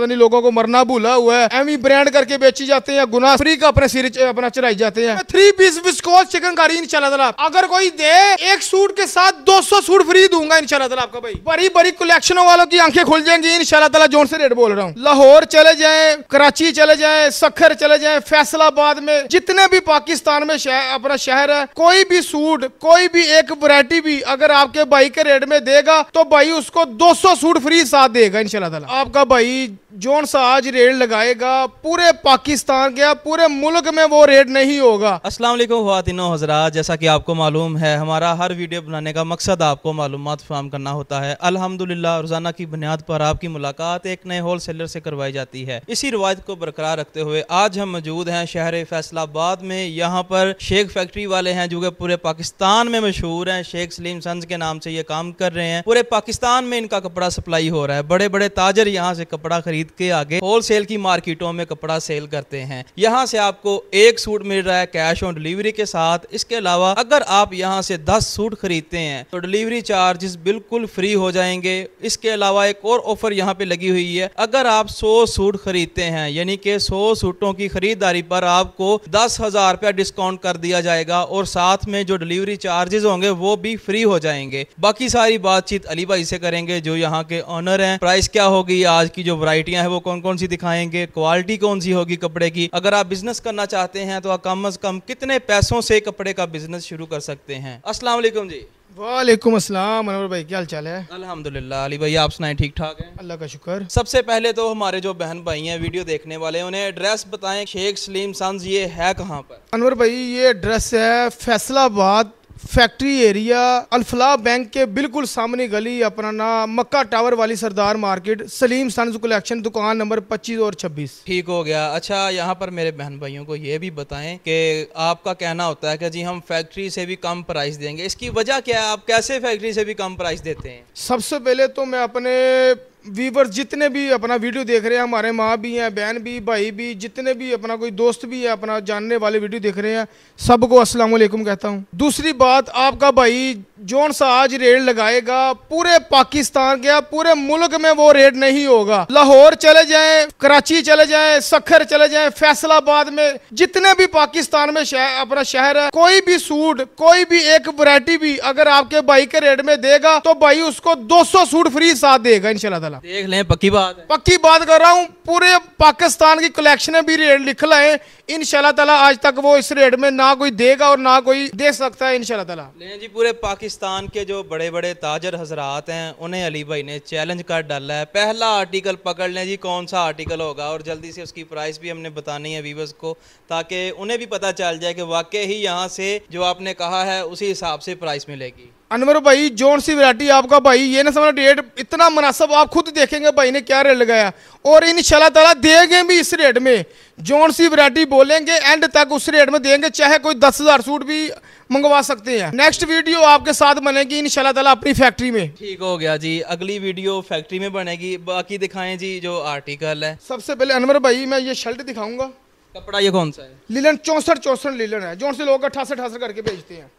पता नहीं लोगों को मरना भूला हुआ है, एमी ब्रांड करके बेची जाते हैं, गुना फ्री का अपने सिर अपना चढ़ाई जाते हैं। 3 पीस विस्कोस चिकनकारी इंशाल्लाह ताला अगर कोई दे एक सूट के साथ 200 सूट फ्री दूंगा इंशाल्लाह ताला आपका भाई। बड़ी बड़ी कलेक्शनों वालों की आंखें खुल जाएंगी इंशाल्लाह ताला। जोन से रेट बोल रहा हूँ, लाहौर चले जाए, कराची चले जाए, सखर चले जाए, फैसलाबाद में जितने भी पाकिस्तान में अपना शहर है, कोई भी सूट कोई भी एक वैरायटी भी अगर आपके भाई के रेट में देगा तो भाई उसको 200 सूट फ्री साथ देगा इंशाल्लाह ताला। आपका भाई जोन सा आज रेट लगाएगा पूरे पाकिस्तान के, पूरे मुल्क में वो रेट नहीं होगा। अस्सलाम वालेकुम ख्वातीनो हज़रात, जैसा कि आपको मालूम है हमारा हर वीडियो बनाने का मकसद आपको मालूमात फराहम करना होता है। अल्हम्दुलिल्लाह रोज़ाना की बुनियाद पर आपकी मुलाकात एक नए होल सेलर से करवाई जाती है। इसी रवायत को बरकरार रखते हुए आज हम मौजूद हैं शहर फैसलाबाद में। यहाँ पर शेख फैक्ट्री वाले हैं जो कि पूरे पाकिस्तान में मशहूर हैं, शेख सलीम सन्स के नाम से ये काम कर रहे हैं। पूरे पाकिस्तान में इनका कपड़ा सप्लाई हो रहा है। बड़े बड़े ताजर यहाँ से कपड़ा खरीद के आगे होल सेल की मार्केटों में कपड़ा सेल करते हैं। यहाँ से आपको एक सूट मिल रहा है कैश ऑन डिलीवरी के साथ। इसके अलावा अगर आप यहाँ से 10 सूट खरीदते हैं तो डिलीवरी चार्जेस बिल्कुल फ्री हो जाएंगे। इसके अलावा एक और ऑफर यहाँ पे लगी हुई है, अगर आप 100 सूट खरीदते हैं यानी कि 100 सूटों की खरीदारी पर आपको 10,000 रुपया डिस्काउंट कर दिया जाएगा और साथ में जो डिलीवरी चार्जेस होंगे वो भी फ्री हो जाएंगे। बाकी सारी बातचीत अली भाई से करेंगे जो यहाँ के ऑनर हैं। प्राइस क्या होगी, आज की जो वैरायटियां हैं वो कौन कौन सी दिखाएंगे, क्वालिटी कौन सी होगी कपड़े की, अगर आप बिजनेस करना चाहते हैं तो कम से कम कितने पैसों से कपड़े का बिजनेस शुरू कर सकते हैं। अस्सलाम वालेकुम जी। वालेकुम अस्सलाम अनवर भाई, क्या हाल चाल है? अल्हम्दुलिल्लाह। अली भाई आप सुनाएं, ठीक ठाक है? अल्लाह का शुक्र। सबसे पहले तो हमारे जो बहन भाई हैं वीडियो देखने वाले उन्हें एड्रेस बताएं, शेख सलीम सन्स ये है कहाँ पर? अनवर भाई ये एड्रेस है Faisalabad factory area, Alfalah bank के बिल्कुल सामने गली, अपना नाम मक्का टावर वाली सरदार मार्केट, सलीम सन्स कलेक्शन, दुकान नंबर 25 और 26। ठीक हो गया। अच्छा यहाँ पर मेरे बहन भाइयों को ये भी बताएं कि आपका कहना होता है कि जी हम फैक्ट्री से भी कम प्राइस देंगे, इसकी वजह क्या है? आप कैसे फैक्ट्री से भी कम प्राइस देते हैं? सबसे पहले तो मैं अपने व्यूवर जितने भी अपना वीडियो देख रहे हैं, हमारे माँ भी हैं, बहन भी, भाई भी, जितने भी अपना कोई दोस्त भी है अपना जानने वाले वीडियो देख रहे हैं, सबको अस्सलाम वालेकुम कहता हूँ। दूसरी बात, आपका भाई जोन सा आज रेट लगाएगा पूरे पाकिस्तान के, पूरे मुल्क में वो रेट नहीं होगा। लाहौर चले जाएं, कराची चले जाएं, सखर चले जाएं, फैसलाबाद में जितने भी पाकिस्तान में अपना शहर है, कोई भी सूट कोई भी एक वैरायटी भी अगर आपके भाई के रेट में देगा तो भाई उसको 200 सूट फ्री साथ देगा इंशाल्लाह। देख लें, पक्की बात है, पक्की बात कर रहा हूँ। पूरे पाकिस्तान की कलेक्शन भी रेट लिख लाए इंशाल्लाह ताला। आज तक वो इस रेट में ना कोई देगा और ना कोई दे सकता है इंशाल्लाह ताला। लेकिन जी पूरे पाकिस्तान के जो बड़े बड़े ताजर हजरात हैं उन्हें अली भाई ने चैलेंज कर डाला है, पहला आर्टिकल पकड़ लें जी, कौन सा आर्टिकल होगा, और जल्दी से उसकी प्राइस भी हमने बतानी है व्यूअर्स को ताकि उन्हें भी पता चल जाए कि वाकई ही यहाँ से जो आपने कहा है उसी हिसाब से प्राइस मिलेगी। अनवर भाई जोन सी वैरायटी आपका भाई ये ना समझ, रेट इतना मुनासिब, आप खुद देखेंगे भाई ने क्या रेट लगाया और इंशाल्लाह ताला देंगे भी इस रेट में। जोन सी वैरायटी बोलेंगे एंड तक उस रेट में देंगे, चाहे कोई 10,000 सूट भी मंगवा सकते हैं। नेक्स्ट वीडियो आपके साथ बनेगी इंशाल्लाह ताला अपनी फैक्ट्री में। ठीक हो गया जी, अगली वीडियो फैक्ट्री में बनेगी। बाकी दिखाएं जी जो आर्टिकल है। सबसे पहले अनवर भाई मैं ये शर्ट दिखाऊंगा। कपड़ा ये कौन सा है? लीलन 64 लीलन है, जोन से लोग 68 करके बेचते हैं।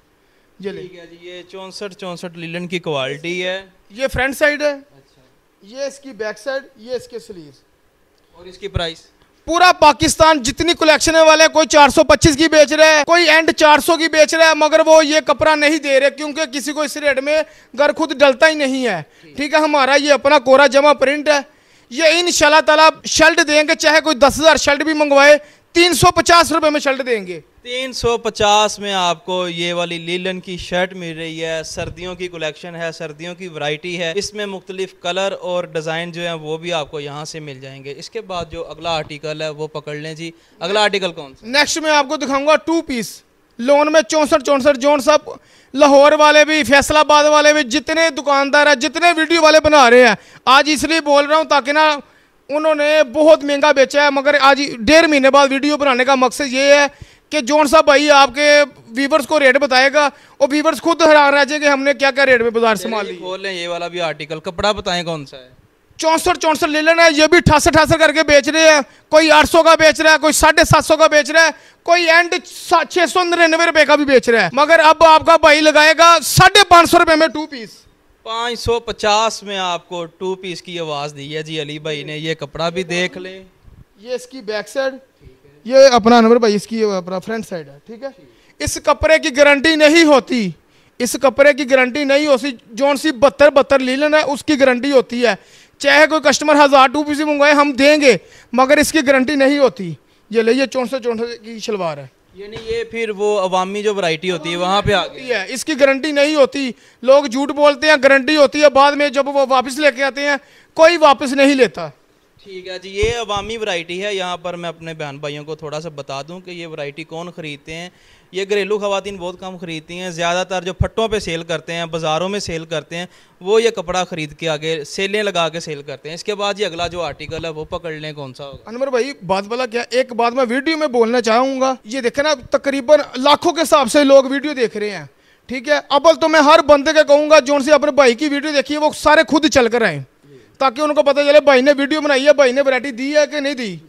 ठीक है जी, ये 64 लीलन की क्वालिटी है। ये फ्रंट साइड है। अच्छा। ये इसकी बैक साइड, ये इसके स्लीव्स। और इसकी प्राइस? पूरा पाकिस्तान जितनी कलेक्शन वाले, कोई 425 की बेच रहा है, कोई एंड 400 की बेच रहा है, मगर वो ये कपड़ा नहीं दे रहे क्योंकि किसी को इस रेट में घर खुद डलता ही नहीं है। ठीक है, हमारा ये अपना कोरा जमा प्रिंट है। ये इंशाल्लाह ताला शर्ट देंगे, चाहे कोई 10,000 शर्ट भी मंगवाए 350 रुपए में शर्ट देंगे। 350 में आपको ये वाली लीलन की शर्ट मिल रही है। सर्दियों की कलेक्शन है, सर्दियों की वैरायटी है, इसमें मुख्तलिफ कलर और डिज़ाइन जो है वो भी आपको यहाँ से मिल जाएंगे। इसके बाद जो अगला आर्टिकल है वो पकड़ लें जी। अगला आर्टिकल कौन सा? नेक्स्ट में आपको दिखाऊंगा 2 पीस लोन में 64 जोन सब लाहौर वाले भी, फैसलाबाद वाले भी, जितने दुकानदार है, जितने वीडियो वाले बना रहे हैं, आज इसलिए बोल रहा हूँ ताकि ना उन्होंने बहुत महंगा बेचा है, मगर आज 1.5 महीने बाद वीडियो बनाने का मकसद ये है कि जोन साहब भाई आपके व्यूवर्स को रेट बताएगा और व्यूवर्स खुद हैरान रह जाएंगे हमने क्या क्या रेट में बाजार संभाल ली। खोल लें ये वाला भी आर्टिकल, कपड़ा बताएं कौन सा है? 64 लीलन है, ये भी 68 करके बेच रहे हैं। कोई 800 का बेच रहा है, कोई 750 का बेच रहा है, कोई एंड 699 रुपए का भी बेच रहा है, मगर अब आपका भाई लगाएगा 550 रुपए में 2 पीस। 550 में आपको 2 पीस की आवाज़ दी है जी अली भाई ने। ये कपड़ा भी देख लें, ये इसकी बैक साइड, ये अपना नंबर भाई इसकी अपना फ्रंट साइड है। ठीक है, इस कपड़े की गारंटी नहीं होती, इस कपड़े की गारंटी नहीं होती। जोन सी 72 लीलन है उसकी गारंटी होती है। चाहे कोई कस्टमर 1000 2 पीस मंगवाए हम देंगे, मगर इसकी गारंटी नहीं होती। ये ले, ये 64 की शलवार है। यानी ये फिर वो अवामी जो वैरायटी होती है वहाँ पे आ गई है, इसकी गारंटी नहीं होती। लोग झूठ बोलते हैं गारंटी होती है, बाद में जब वो वापस लेके आते हैं कोई वापस नहीं लेता। ठीक है जी, ये अवामी वैरायटी है। यहाँ पर मैं अपने बहन भाइयों को थोड़ा सा बता दूं कि ये वैरायटी कौन ख़रीदते हैं। ये घरेलू ख़वातीन बहुत कम ख़रीदती हैं। ज़्यादातर जो फट्टों पे सेल करते हैं, बाज़ारों में सेल करते हैं, वो ये कपड़ा ख़रीद के आगे सेलें लगा के सेल करते हैं। इसके बाद ये अगला जो आर्टिकल है वो पकड़ लें, कौन सा होगा? अनवर भाई बात वाला क्या, एक बात मैं वीडियो में बोलना चाहूँगा। ये देखे ना, तकरीबन लाखों के हिसाब से लोग वीडियो देख रहे हैं। ठीक है, अव्वल तो मैं हर बंदे के कहूँगा जो से अपने भाई की वीडियो देखी है वो सारे खुद चल कर आए, ताकि उनको पता चले भाई ने वीडियो बनाई है, भाई ने वैरायटी दी है कि नहीं दी।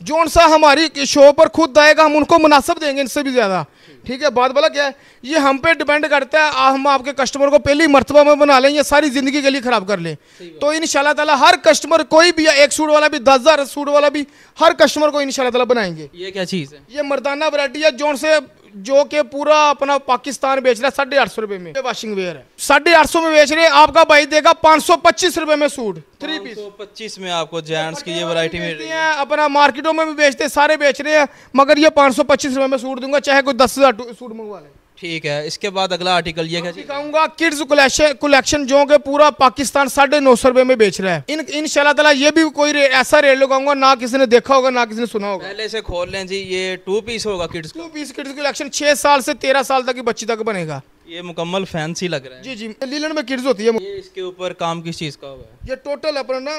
जोन सा हमारी शो पर खुद आएगा हम उनको मुनासिब देंगे, इनसे भी ज़्यादा। ठीक है, बात वाला क्या है, ये हम पे डिपेंड करता है। हम आपके कस्टमर को पहली मर्तबा में बना लें या सारी ज़िंदगी के लिए ख़राब कर लें, तो इंशाल्लाह ताला हर कस्टमर, कोई भी एक सूट वाला भी 10,000 सूट वाला भी, हर कस्टमर को इंशाल्लाह ताला बनाएंगे। ये क्या चीज़ है? ये मर्दाना वैरायटी है जोन से, जो कि पूरा अपना पाकिस्तान बेच रहा है 850 रुपए में। वाशिंग वेयर है 850 में बेच रहे हैं, आपका भाई देगा 525 रुपए में सूट 3 पीस। 525 में आपको जेंट्स की ये वैरायटी मिल रही है। अपना मार्केटों में भी बेचते हैं, सारे बेच रहे हैं, मगर ये 525 रुपए में सूट दूंगा, चाहे कोई 10,000 सूट मंगवा ले। ठीक है, इसके बाद अगला आर्टिकल ये क्या दिखाऊंगा, किड्स कलेक्शन जो कि पूरा पाकिस्तान 950 रुपए में बेच रहा है। इंशाल्लाह ताला ये भी कोई ऐसा रेट लगाऊंगा ना किसी ने देखा होगा ना किसी ने सुना होगा। पहले से खोल लें जी, ये 2 पीस होगा किड्स, 2 पीस किड्स कलेक्शन 6 साल से 13 साल तक की बच्ची तक बनेगा। ये मुकम्मल फैंसी लग रहा है। जी जी, लीलन में किड्स होती है। ये इसके ऊपर काम किस चीज़ का हुआ है? ये टोटल अपना ना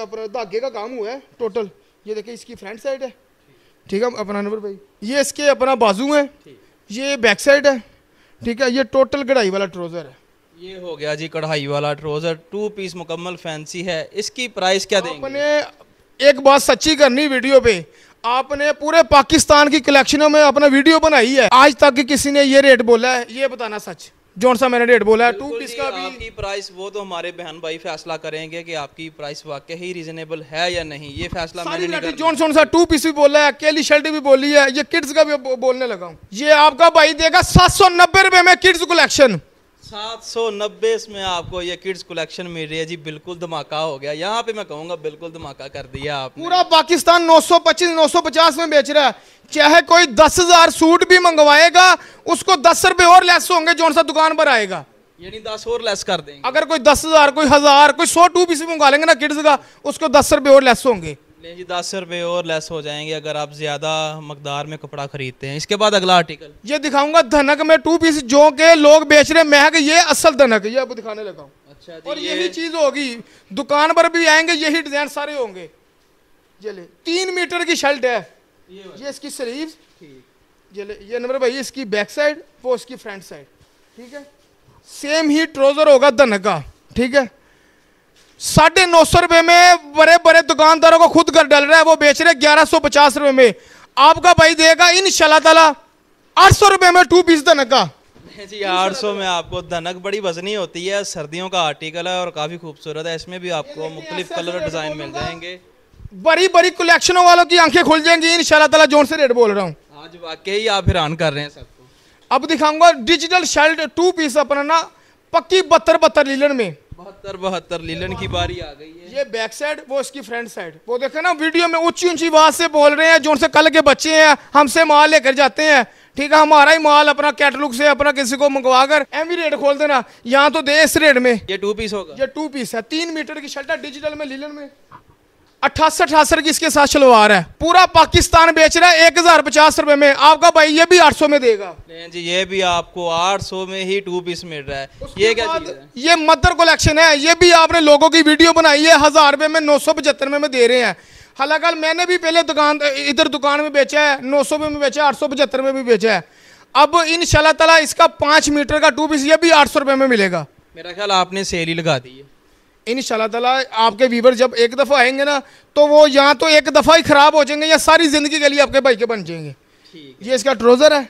अपना धागे का काम हुआ है टोटल। ये देखिए इसकी फ्रंट साइड है। ठीक है अपना नंबर भाई, ये इसके अपना बाजू है, ये बैक साइड है। ठीक है, ये टोटल कढ़ाई वाला ट्राउजर है। ये हो गया जी कढ़ाई वाला ट्राउजर, 2 पीस मुकम्मल फैंसी है। इसकी प्राइस क्या देंगे? आपने एक बात सच्ची करनी वीडियो पे, आपने पूरे पाकिस्तान की कलेक्शनों में अपना वीडियो बनाई है, आज तक कि किसी ने ये रेट बोला है, ये बताना सच, जौन सा मैंने रेट बोला है 2 पीस का भी। आपकी प्राइस वो तो हमारे बहन भाई फैसला करेंगे कि आपकी प्राइस वाकई ही रीजनेबल है या नहीं। ये फैसला मैंने नहीं करना। जॉनसन सा 2 पीस भी बोला है, केली शर्ट भी बोली है, ये किड्स का भी बोलने लगा हूं। ये आपका भाई देगा 790 रुपए में किड्स कलेक्शन। 790 में आपको ये किड्स कलेक्शन मिल रही है जी। बिल्कुल धमाका हो गया, यहाँ पे मैं कहूँगा बिल्कुल धमाका कर दिया आपने। पूरा पाकिस्तान 925-950 में बेच रहा है। चाहे कोई 10,000 सूट भी मंगवाएगा उसको 10 रुपए और लेस होंगे जौन सा दुकान पर आएगा, यानी 10 और लेस कर देंगे। अगर कोई 10,000 कोई 1000 कोई 100 2 पीस भी मंगा लेंगे ना किड्स का, उसको 10 रुपए और लेस होंगे। ले जी 10 रुपए और लेस हो जाएंगे अगर आप ज्यादा मकदार में कपड़ा खरीदते हैं। इसके बाद अगला आर्टिकल ये दिखाऊंगा धनक में 2 पीस जो के लोग बेच रहे हैं महंग, ये असल धनक, ये आपको दिखाने लगा हूं। अच्छा जी, और यही चीज होगी, दुकान पर भी आएंगे यही डिजाइन सारे होंगे। ये ले 3 मीटर की शर्ट है, ये इसकी स्लीव्स, ये नंबर भाई इसकी बैक साइड, वो इसकी फ्रंट साइड। ठीक है, सेम ही ट्राउजर होगा धनक का। ठीक है, 950 रुपए में बड़े बड़े दुकानदारों को खुद कर डाल रहा है, वो बेच रहे 1150 रुपए में। आपका भाई देगा इंशाल्लाह ताला 800 रुपए में 2 पीस धनक का। जी 800 में आपको धनक बड़ी वजनी होती है, सर्दियों का आर्टिकल है और काफी खूबसूरत है। इसमें भी आपको मुख्तलिफ कलर डिजाइन मिल जाएंगे। बड़ी बड़ी कलेक्शनों वालों की आंखें खुल जाएंगी इंशाल्लाह ताला, जोन से रेट बोल रहा हूँ। आज वाकई आप हैरान कर रहे हैं सबको। अब दिखाऊंगा डिजिटल शर्ट 2 पीस अपना ना पक्की 72 लीलन में। 72 लीलन की बारी आ गई है। ये बैक साइड, वो इसकी फ्रंट साइड। वो देखे ना वीडियो में ऊंची ऊंची आवाज से बोल रहे हैं, जो से कल के बच्चे हैं हमसे माल लेकर जाते हैं। ठीक है, हमारा ही माल अपना कैटलॉग से अपना किसी को मंगवा कर एम रेट खोल देना, यहाँ तो दे इस रेट में। ये 2 पीस होगा, ये 2 पीस है, 3 मीटर की शर्ट है डिजिटल में लीलन में। 88 की इसके साथ शलवार है। पूरा पाकिस्तान बेच रहा है 1050 रुपए में, आपका भाई ये भी 800 में देगा। जी ये भी आपको 800 में ही 2 पीस मिल रहा है। ये क्या चीज है? ये मदर कलेक्शन है। ये भी आपने लोगों की वीडियो बनाई है, 1000 रुपए में 975 में दे रहे हैं। हालांकि मैंने भी पहले दुकान में बेचा है, 900 में बेचा है, 875 में भी बेचा है। अब इंशाल्लाह ताला इसका 5 मीटर का 2 पीस ये भी 800 रुपए में मिलेगा। मेरा ख्याल आपने सेल ही लगा दी है। इंशाल्लाह ताला आपके व्यूवर जब एक दफ़ा आएंगे ना, तो वो यहाँ तो एक दफ़ा ही ख़राब हो जाएंगे या सारी ज़िंदगी के लिए आपके भाई के बन जाएंगे। ये इसका ट्राउज़र है,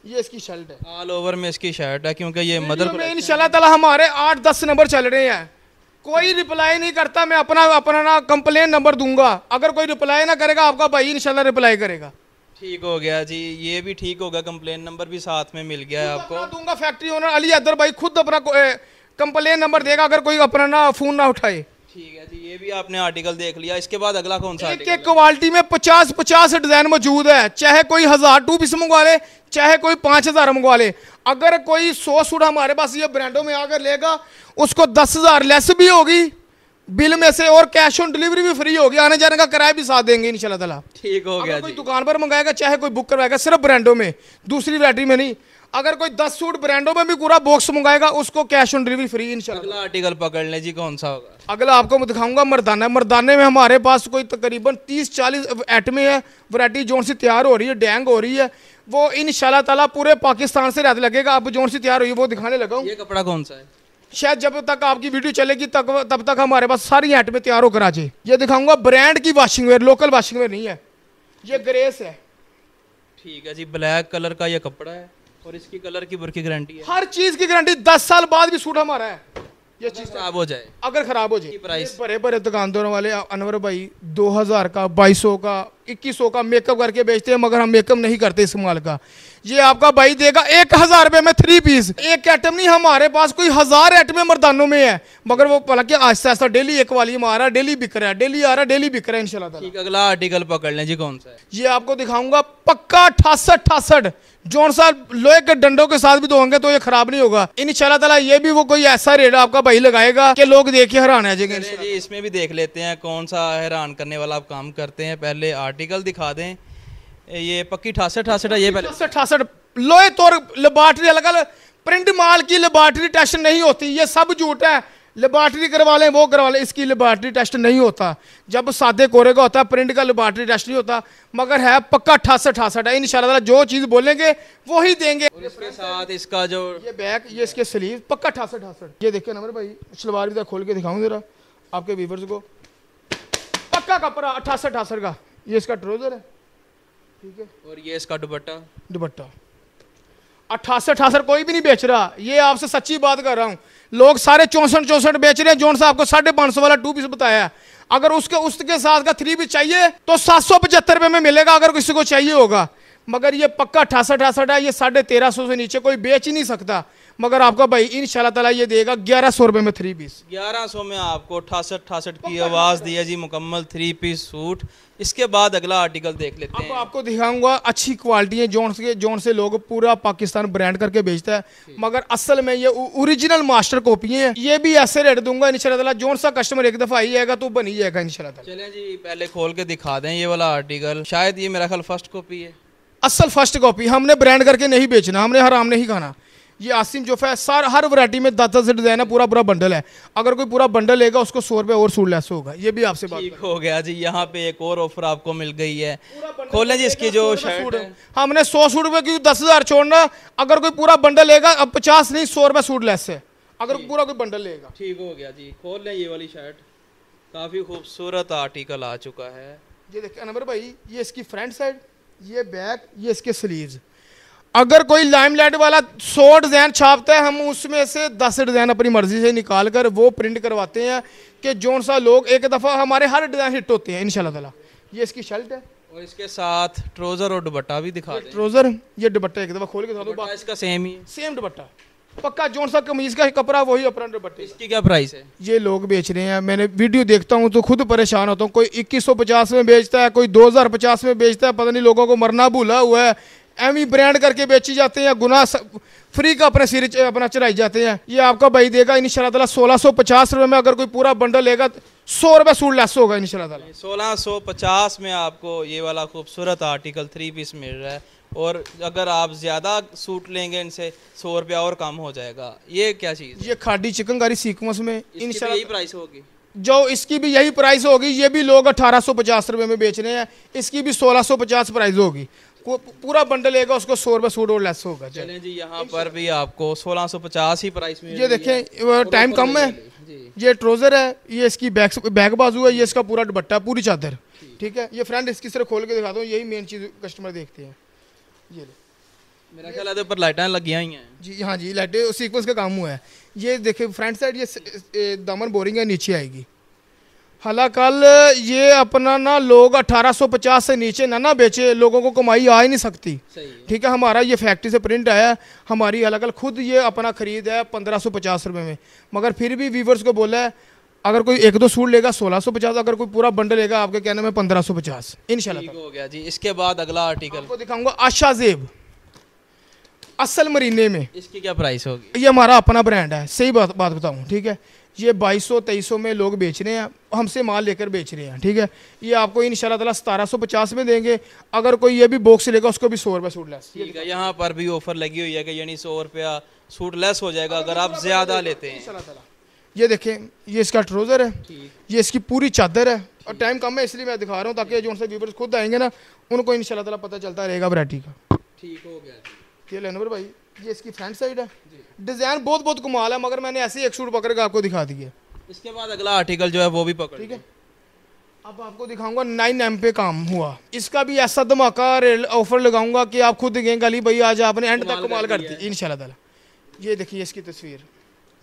ये इसकी शर्ट है, ऑल ओवर में इसकी शर्ट है, क्योंकि ये मदर में इंशाल्लाह ताला हमारे 8-10 नंबर चल रहे हैं। कोई रिप्लाई नहीं करता, मैं अपना ना कंप्लेन नंबर दूंगा, अगर कोई रिप्लाई ना करेगा आपका भाई इंशाल्लाह रिप्लाई करेगा। ठीक हो गया जी, ये भी ठीक होगा, कंप्लेन नंबर भी साथ में मिल गया है आपको। दूंगा फैक्ट्री ओनर अली अदर भाई खुद अपना कंप्लेन नंबर देगा अगर कोई अपना ना फोन ना उठाए। ठीक है जी, ये भी आपने आर्टिकल देख लिया। इसके बाद अगला कौन सा एक क्वालिटी में 50-50 डिजाइन मौजूद है, चाहे कोई 1000 2 पीस मंगवा ले, चाहे कोई 5000 मंगवा ले। अगर कोई 100 सूट हमारे पास ये ब्रांडों में आकर लेगा उसको 10,000 लेस भी होगी बिल में से, और कैश ऑन डिलीवरी भी फ्री होगी, आने जाने का किराया भी साथ देंगे इंशाल्लाह ताला। ठीक हो गया कोई जी। दुकान पर मंगाएगा चाहे कोई बुक करवाएगा, सिर्फ ब्रांडों में, दूसरी वैरायटी में नहीं। अगर कोई 10 सूट ब्रांडों में भी पूरा बॉक्स मंगाएगा उसको कैश ऑन डिलीवरी फ्री इंशाल्लाह। अगला आर्टिकल पकड़ लें जी, कौन सा होगा? अगला आपको मैं दिखाऊंगा मर्दाना। मर्दाने में हमारे पास कोई तकरीबन 30-40 आइटमें है, वैरायटी जोन सी तैयार हो रही है, डैंग हो रही है, वो इंशाल्लाह ताला पूरे पाकिस्तान से रात लगेगा। अब जोन सी तैयार हुई है वो दिखाने लगा हूँ। ये कपड़ा कौन सा है? शायद जब तक आपकी वीडियो चलेगी तब तक हमारे पास सारी आइटमें तैयार होकर आ जाए। ये दिखाऊंगा ब्रांड की washing ware, local washing ware नहीं है, ये ग्रेस है। ठीक है जी, ब्लैक कलर का ये कपड़ा है और इसकी कलर की बुर की गारंटी है, हर चीज की गारंटी, 10 साल बाद भी सूट हमारा है। ये चीज खराब हो जाए अगर खराब हो जाए, प्राइस बड़े बड़े दुकानदारों वाले अनवर भाई 2000 का 2200 का 2100 का मेकअप करके बेचते हैं, मगर हम मेकअप नहीं करते इस माल का। ये आपका भाई देगा 1000 रुपए में 3 पीस। एक आइटम नहीं, हमारे पास कोई 1000 आइटमें मर्दानों में है, मगर वो हालांकि आहिस्ता आहिस्ता डेली एक वाली में आ रहा है, डेली बिक रहा है, डेली आ रहा है, डेली बिक रहा है इंशाल्लाह ताला। ठीक, अगला आर्टिकल पकड़ लें जी, कौन सा है? ये आपको दिखाऊंगा पक्का 68-68 जोन सा लोहे के डंडों के साथ भी धोएंगे तो ये खराब नहीं होगा इंशाल्लाह ताला। ये भी वो कोई ऐसा रेट आपका भाई लगाएगा कि लोग देख के हैरान आ जाएंगे जी। इसमें भी देख लेते हैं कौन सा हैरान करने वाला आप काम करते हैं। पहले आर्टिकल दिखा दें। ये पक्की 68-68 है, ये पहले 68 लोहे तो लेबॉर्टरी अलग अलग प्रिंट माल की लेबॉर्टरी टेस्ट नहीं होती, ये सब झूठ है। लेबॉर्टरी करवा लें वो करवा लें, इसकी लेबॉर्टरी टेस्ट नहीं होता। जब सादे कोरे का होता है प्रिंट का लेबॉर्टरी टेस्ट नहीं होता, मगर है पक्का 68-68 है इंशाल्लाह ताला। जो चीज बोलेंगे वो ही देंगे। और इसके साथ इसका जो ये बैक, ये इसके स्लीव पक्का 68-68। ये देखिए नंबर भाई, सलवार भी खोल के दिखाऊं जरा आपके व्यूअर्स को, पक्का कपड़ा 68-68 का। ये इसका ट्राउजर है, ठीक है, और ये इसका दुपट्टा। दुपट्टा 68-68 कोई भी नहीं बेच रहा, ये आपसे सच्ची बात कर रहा हूँ। लोग सारे 64-64 बेच रहे हैं, जोन सा आपको 550 वाला 2 पीस बताया। अगर उसके साथ का 3 पीस चाहिए तो 775 रुपए में मिलेगा अगर किसी को चाहिए होगा, मगर ये पक्का 68-68 है। ये 1350 से नीचे कोई बेच ही नहीं सकता, मगर आपका भाई इंशाल्लाह ताला ये देगा 1100 रुपए में 3 पीस। 1100 में आपको 68-68 की आवाज दी है जी, मुकम्मल 3 पीस सूट। इसके बाद अगला आर्टिकल देख लेते हैं। अब आपको दिखाऊंगा अच्छी क्वालिटी है, जोन से लोग पूरा पाकिस्तान ब्रांड करके बेचता है, मगर असल में ये ओरिजिनल मास्टर कॉपी है। ये भी ऐसे रेट दूंगा इंशाल्लाह ताला, जोन सा कस्टमर एक दफा आई जाएगा तो बन ही जाएगा इंशाल्लाह ताला। चलें जी, पहले खोल के दिखा दें ये वाला आर्टिकल। शायद ये मेरा ख्याल फर्स्ट कॉपी है, असल फर्स्ट कॉपी। हमने ब्रांड करके नहीं बेचना, हमने हराम नहीं खाना। ये आसिम जोफा है, हर वैरायटी में 10-10 डिजाइन है, पूरा बंडल है। अगर कोई पूरा बंडल लेगा उसको 100 रुपए और सूट लेस होगा। ये भी आपसे बात ठीक हो गया जी। यहाँ पे एक और ऑफर आपको मिल गई है, खोलें जी इसकी जो शर्ट है। हमने 100 सूट रुपए की 10,000 छोड़ना, अगर कोई पूरा बंडल लेगा अब 50 नहीं 100 रुपए सूट लेस है अगर पूरा कोई बंडल लेगा। ठीक हो गया जी, खोल लें ये वाली शर्ट। काफी खूबसूरत आर्टिकल आ चुका है। ये देखिए अनवर भाई, ये इसकी फ्रंट साइड, ये बैक, ये इसके स्लीव्स। अगर कोई लाइमलाइट वाला 100 डिजाइन छापता है, हम उसमें से 10 डिजाइन अपनी मर्जी से निकाल कर वो प्रिंट करवाते हैं कि जोन सा लोग एक दफा हमारे हर डिजाइन हिट होते हैं इंशाल्लाह ताला। ये इसकी शर्ट है और इसके साथ ट्राउजर और दुपट्टा भी दिखा दें। ट्राउजर, ये दुपट्टा एक दफा खोल के दिखा दो। दुपट्टा इसका सेम ही है, सेम दुपट्टा पक्का, जोन सा कमीज का कपड़ा वही अपना दुपट्टे। इसकी क्या प्राइस है? ये लोग बेच रहे हैं, मैंने वीडियो देखता हूँ तो खुद परेशान होता हूँ। कोई 2150 में बेचता है, कोई 2050 में बेचता है, पता नहीं लोगों को मरना भूला हुआ है। एम ही ब्रांड करके बेची जाते हैं, गुना फ्री का अपने सिर अपना चढ़ाई जाते हैं। ये आपका भाई देगा इंशाल्लाह ताला 1650 रुपए में। अगर कोई पूरा बंडल लेगा 100 रुपए सूट लेस होगा इंशाल्लाह ताला। 1650 में आपको ये वाला खूबसूरत आर्टिकल 3 पीस मिल रहा है, और अगर आप ज़्यादा सूट लेंगे इनसे 100 रुपया और कम हो जाएगा। ये क्या चीज़? ये खाडी चिकनकारी सीक्वेंस में इंशाल्लाह यही प्राइस होगी। जो इसकी भी यही प्राइस होगी। ये भी लोग 1850 रुपए में बेच रहे हैं, इसकी भी 1650 प्राइस होगी। पूरा बंडल लेगा उसको 100 रुपए सूट और लेस होगा। चलें जी, यहाँ पर भी आपको 1650 ही प्राइस में। ये देखें टाइम कम है। ये ट्राउजर है, ये इसकी बैक बाजू है, ये इसका पूरा दुपट्टा, पूरी चादर, ठीक है। ये फ्रंट इसकी सिर्फ खोल के दिखा दो, यही मेन चीज़ कस्टमर देखते हैं। मेरा ख्याल है ऊपर लाइटें लगी हुई हैं जी। हाँ जी, लाइटें सीक्वेंस का काम हुआ है। ये देखिए फ्रंट साइड ये दामन बोरिंग है, नीचे आएगी। हालांकि कल ये अपना ना लोग 1850 से नीचे ना बेचे, लोगों को कमाई आ ही नहीं सकती। ठीक है, हमारा ये फैक्ट्री से प्रिंट आया है, हमारी अलग खुद ये अपना खरीद है 1550 रुपये में, मगर फिर भी वीवर्स को बोला है अगर कोई एक दो सूट लेगा 1650, अगर कोई पूरा बंडल लेगा आपके कहने में 1550 इंशाल्लाह हो गया जी। इसके बाद अगला आर्टिकल आपको दिखाऊंगा आशा जेब असल मरीने में। इसकी क्या प्राइस होगी? ये हमारा अपना ब्रांड है, सही बात बताऊँ, ठीक है। ये 2200-2300 में लोग बेच रहे हैं, हमसे माल लेकर बेच रहे हैं, ठीक है। ये आपको इंशाल्लाह ताला 1750 में देंगे। अगर कोई ये भी बॉक्स लेगा उसको भी 100 रुपये सूट लेस। ठीक है, यहाँ पर भी ऑफर लगी हुई है कि यानी 100 रुपया सूट लेस हो जाएगा अगर आप ज्यादा लेते हैं। ये देखें, ये इसका ट्राउजर है, ये इसकी पूरी चादर है, और टाइम कम है इसलिए मैं दिखा रहा हूँ ताकि जो उनसे व्यूअर्स खुद आएंगे ना उनको इंशाल्लाह ताला पता चलता रहेगा वैरायटी का। ठीक हो गया। ये लेनवर भाई, ये इसकी फ्रंट साइड है, डिजाइन बहुत कमाल है, मगर मैंने ऐसे ही एक सूट पकड़ के आपको दिखा दिया। इसके बाद अगला आर्टिकल जो है वो भी पकड़, ठीक है। अब आपको दिखाऊंगा 9M पे काम हुआ, इसका भी ऐसा धमाका ऑफर लगाऊंगा कि आप खुद कहेंगे अली भाई आज आपने एंड तक कमाल कर दी इंशाल्लाह ताला। ये देखिए इसकी तस्वीर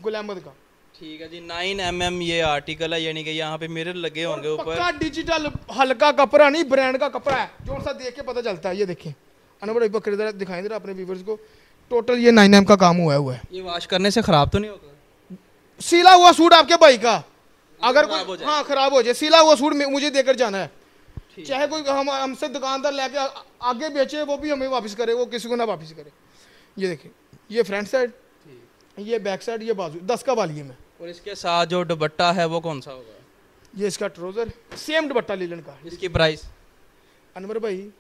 गुल अहमद का, ठीक है जी। 9mm ये आर्टिकल है, यानी कि यहाँ पे मिरर लगे होंगे ऊपर। पक्का डिजिटल हल्का कपड़ा नहीं, ब्रांड का कपड़ा है, जो सा देख के पता चलता है। ये देखिए अनवर भाई दिखाएं जरा अपने व्यूअर्स को, टोटल ये 9M का काम हुआ है। ये वॉश करने से खराब तो नहीं होगा? सीला हुआ सूट आपके भाई का अगर कोई हाँ खराब हो जाए, सीला हुआ सूट मुझे देकर जाना है, चाहे कोई हमसे दुकानदार लेके आगे बेचे वो भी हमें वापस करे, वो किसी को ना वापस करे। ये देखिए, ये फ्रंट साइड, ये बैक साइड, ये बाजू 10 का वाली में। और इसके साथ जो दुपट्टा है वो कौन सा होगा? ये इसका ट्राउजर, सेम दुपट्टा लीलन का। इसकी प्राइस? अनवर भाई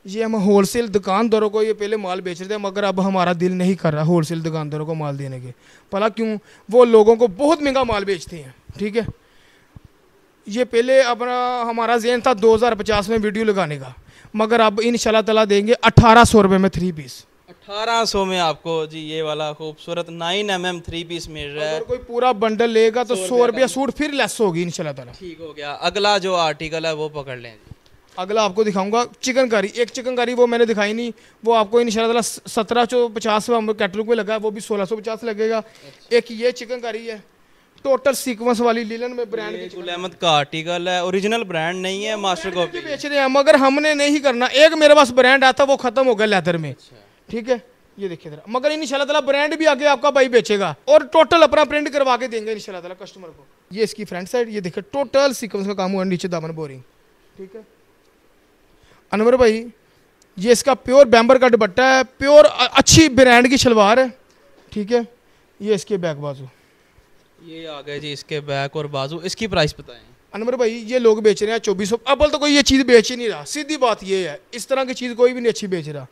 ये हम होलसेल दुकानदारों को ये पहले माल बेच रहे थे, मगर अब हमारा दिल नहीं कर रहा होलसेल दुकानदारों को माल देने के। भला क्यों? वो लोगों को बहुत महंगा माल बेचते हैं, ठीक है। ये पहले अपना हमारा ज़हन था 2050 में वीडियो लगाने का, मगर अब इंशाल्लाह ताला देंगे 1800 रुपये में 3 पीस। 1800 में आपको जी ये वाला खूबसूरत 9mm 3 पीस मिल रहा है। अगर कोई पूरा बंडल लेगा तो 100 रुपया सूट फिर लेस होगी इंशाल्लाह ताला। ठीक हो गया। अगला जो आर्टिकल है वो पकड़ लें जी। अगला आपको दिखाऊंगा चिकनकारी। एक चिकनकारी वो मैंने दिखाई नहीं, वो आपको इंशाल्लाह ताला 1750 में कैटलॉग में लगा है, वो भी 1650 लगेगा। एक ये चिकनकारी है टोटल सीक्वेंस वाली लीलन में ब्रांड की, गुल अहमद का आर्टिकल है, ओरिजिनल ब्रांड नहीं है, मास्टर कॉपी बेच रहे हैं, मगर हमने नहीं करना। एक मेरे पास ब्रांड आता वो खत्म हो गया लेदर में, ठीक है। ये देखिए जरा, मगर इंशाल्लाह ताला ब्रांड भी आगे आपका भाई बेचेगा और टोटल अपना प्रिंट करवा के देंगे इंशाल्लाह ताला कस्टमर को। ये इसकी फ्रंट साइड, ये देखिए टोटल सीक्वेंस का काम हुआ, नीचे दामन बोरिंग, ठीक है। अनवर भाई ये इसका प्योर बैम्बर का दुपट्टा है, प्योर अच्छी ब्रांड की शलवार है, ठीक है। ये इसके बैक बाजू, ये आ गए जी इसके बैक और बाजू। इसकी प्राइस बताएं अनवर भाई। ये लोग बेच रहे हैं 2400। अव्वल तो कोई ये चीज़ बेच ही नहीं रहा, सीधी बात ये है, इस तरह की चीज़ कोई भी नहीं अच्छी बेच रहा।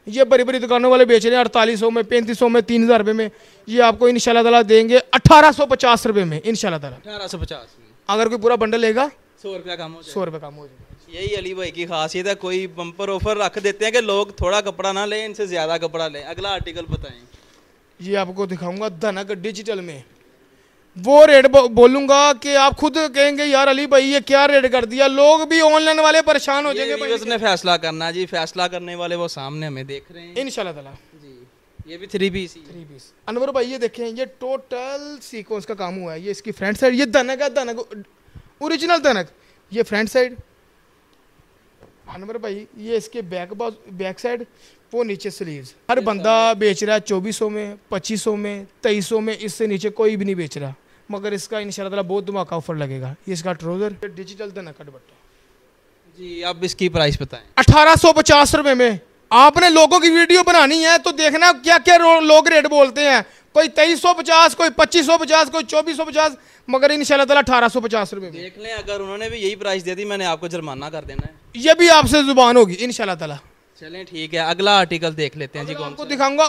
ये बड़ी बड़ी दुकानों वाले बेच रहे हैं 4800 में, 3500 में, 3000 रुपये में। ये आपको इंशाल्लाह ताला देंगे 1850 रुपये में इंशाल्लाह ताला। 1850 में अगर कोई पूरा बंडल लेगा 100 रुपया कम हो जाएगा। 100 रुपये कम हो जाएगा। यही अली भाई की खासियत है, कोई बम्पर ऑफर रख देते हैं कि लोग थोड़ा कपड़ा ना लें, इनसे ज़्यादा कपड़ा लें। अगला आर्टिकल बताएं। ये आपको दिखाऊंगा धनक डिजिटल में। वो रेट बोलूंगा कि आप खुद कहेंगे यार अली भाई ये क्या रेट कर दिया, लोग भी ऑनलाइन वाले परेशान हो जाएंगे। उसने फैसला करना जी, फैसला करने वाले वो सामने हमें देख रहे हैं इंशाल्लाह ताला जी। ये भी 3 पीस। अनवर भाई ये देखें, ये टोटल सीक्वेंस का काम हुआ है। ये इसकी फ्रंट साइड, ये धनक है, धनक ओरिजिनल धनक। ये फ्रंट साइड अनवर भाई, ये इसके बैक साइड, वो नीचे स्लीव्स। हर बंदा बेच रहा है 2400 में, 2500 में, 2300 में, इससे नीचे कोई भी नहीं बेच रहा, मगर इसका इंशाल्लाह ताला बहुत धमाका ऑफर लगेगा। ये इसका ट्राउजर डिजिटल धनक का दुपट्टा जी। अब इसकी प्राइस बताएं। 1850 रुपये में। आपने लोगों की वीडियो बनानी है तो देखना क्या क्या लोग रेट बोलते हैं, कोई 2350, कोई 2550, कोई 2450, मगर इंशाल्लाह ताला 1850 रुपये में देख लें। अगर उन्होंने भी यही प्राइस दे दी मैंने आपको जुर्माना कर देना है, ये भी आपसे जुबान होगी इंशाल्लाह ताला। चलें ठीक है, अगला आर्टिकल देख लेते हैं जी। कौन आपको दिखाऊंगा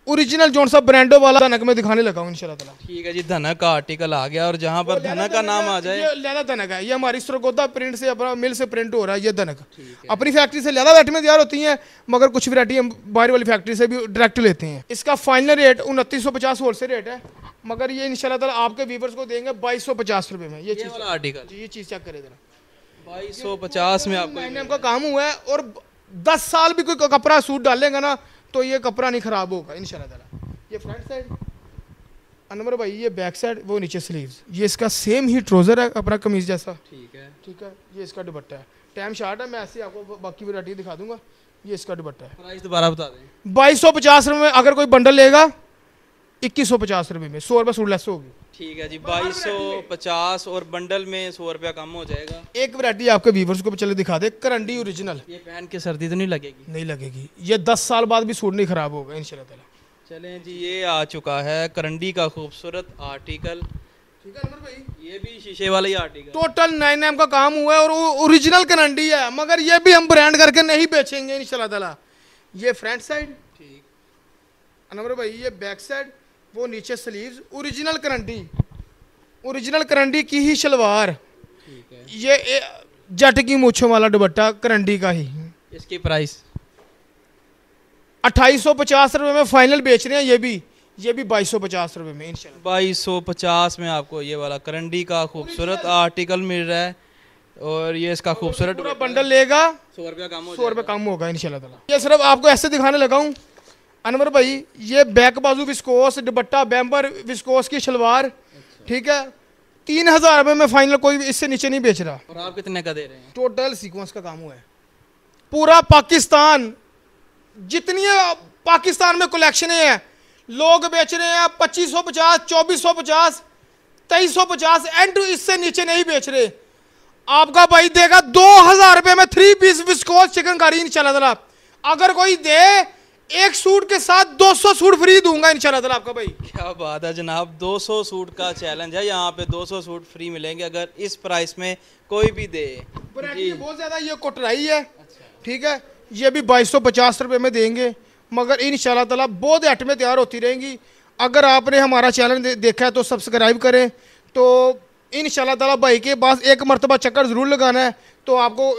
ओरिजिनल जोन सा ब्रांडो वाला धनक में दिखाने लगा हूं इंशाल्लाह ताला। ठीक है जी, धनक का आर्टिकल आ गया, और जहां पर धनक का नाम आ जाए, ये लैला धनक है। ये हमारी सरगोदा प्रिंट से अपना मिल से प्रिंट हो रहा है। ये धनक अपनी फैक्ट्री से लैला वैरायटी में तैयार होती है, मगर कुछ वैरायटी हम बाहर वाली फैक्ट्री से भी डायरेक्ट लेते हैं। इसका फाइनल रेट 2950 होलसेल रेट है, मगर ये इंशाल्लाह ताला आपके व्यूअर्स को देंगे 2250 रुपये में। ये चीज आर्टिकल ये चीज़ चेक करें जरा, 2250 में आपको 9M का काम हुआ है और 10 साल भी कोई कपड़ा सूट डालेगा ना तो ये कपड़ा नहीं खराब होगा इंशाल्लाह ताला। ये फ्रंट साइड अनवर भाई, ये बैक साइड, वो नीचे स्लीव्स, ये इसका सेम ही ट्राउजर है अपना कमीज जैसा। ठीक है, ये इसका दुपट्टा है। टाइम शार्ट है, मैं ऐसे आपको बाकी वैरायटी दिखा दूंगा। ये इसका दुपट्टा है। प्राइस दोबारा बता दें। 2250 रुपये में अगर कोई बंडल लेगा 2150 रुपये में 100 रुपये सूट लेस होगी। ठीक है जी, 2250 और बंडल में 100 रुपया कम हो जाएगा। एक वैरायटी आपके व्यूवर्स को चले दिखा दे, करंडी ओरिजिनल। ये पहन के सर्दी तो नहीं लगेगी? नहीं लगेगी, ये 10 साल बाद भी सूट नहीं खराब होगा इंशाल्लाह ताला। चलें जी, ये आ चुका है करंडी का खूबसूरत आर्टिकल। ठीक है अनवर भाई, ये भी शीशे वाला ही आर्टिकल, टोटल 9M का काम हुआ है और ओरिजिनल करंडी है, मगर ये भी हम ब्रांड करके नहीं बेचेंगे इंशाल्लाह ताला। ये फ्रंट साइड, ठीक अनवर भाई, ये बैक साइड, वो नीचे स्लीव्स, ओरिजिनल करंडी, ओरिजिनल करंडी की ही शलवार। ठीक है, ये जट की मूछों वाला दुपट्टा करंडी का ही। इसकी प्राइस 2850 रुपये में फाइनल बेच रहे हैं। ये भी 2250 रुपये में इंशाल्लाह। 2250 में आपको ये वाला करंडी का खूबसूरत आर्टिकल मिल रहा है और ये इसका खूबसूरत पूरा बंडल लेगा 100 रुपया कम, 100 रुपये कम होगा इंशाल्लाह ताला। ये सिर्फ आपको ऐसे दिखाने लगा हूँ अनवर भाई। ये बैक बाजू विस्कोस दुपट्टा, बैम्बर विस्कोस की शलवार। ठीक है, 3000 रुपये में फाइनल, कोई इससे नीचे नहीं बेच रहा। और आप कितने का दे रहे हैं? टोटल सीक्वेंस का काम हुआ है। पूरा पाकिस्तान, जितनी पाकिस्तान में कलेक्शन है, लोग बेच रहे हैं 2550, 2450, 2350 एंड इससे नीचे नहीं बेच रहे। आपका भाई देगा 2000 रुपये में 3 पीस विस्कोस चिकनकारी इंशाल्लाह ताला। अगर कोई दे एक सूट के साथ 200 सूट फ्री दूंगा इंशाल्लाह ताला आपका भाई। क्या बात है जनाब, 200 सूट का चैलेंज है, यहाँ पे 200 सूट फ्री मिलेंगे अगर इस प्राइस में कोई भी दे। बहुत ज्यादा ये कोटराई है। ठीक है, ये भी 2250 रुपये में देंगे, मगर इंशाल्लाह ताला बहुत आइटमें तैयार होती रहेंगी। अगर आपने हमारा चैनल देखा है तो सब्सक्राइब करें। तो इंशाल्लाह ताला भाई के पास एक मरतबा चक्कर ज़रूर लगाना है, तो आपको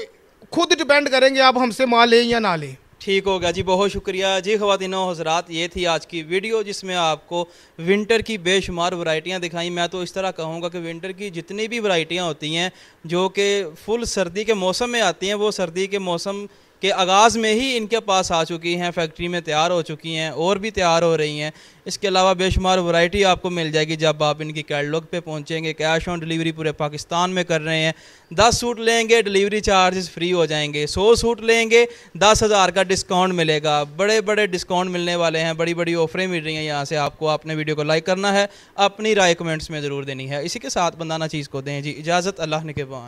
खुद डिपेंड करेंगे आप हमसे माल लें या ना लें। ठीक हो गया जी, बहुत शुक्रिया जी। ख़वातीनो हज़रात, ये थी आज की वीडियो जिसमें आपको विंटर की बेशुमार वैरायटियाँ दिखाई। मैं तो इस तरह कहूँगा कि विंटर की जितनी भी वैरायटियाँ होती हैं जो कि फुल सर्दी के मौसम में आती हैं, वो सर्दी के मौसम के आगाज़ में ही इनके पास आ चुकी हैं, फैक्ट्री में तैयार हो चुकी हैं और भी तैयार हो रही हैं। इसके अलावा बेशुमार वैरायटी आपको मिल जाएगी जब आप इनकी कैटलॉग पे पहुंचेंगे। कैश ऑन डिलीवरी पूरे पाकिस्तान में कर रहे हैं। 10 सूट लेंगे डिलीवरी चार्जेस फ्री हो जाएंगे, 100 सूट लेंगे 10,000 का डिस्काउंट मिलेगा। बड़े बड़े डिस्काउंट मिलने वाले हैं, बड़ी बड़ी ऑफरें मिल रही हैं यहाँ से आपको। आपने वीडियो को लाइक करना है, अपनी राय कमेंट्स में ज़रूर देनी है। इसी के साथ बंदाना चीज़ को दें जी इजाज़त, अल्लाह निगहबान।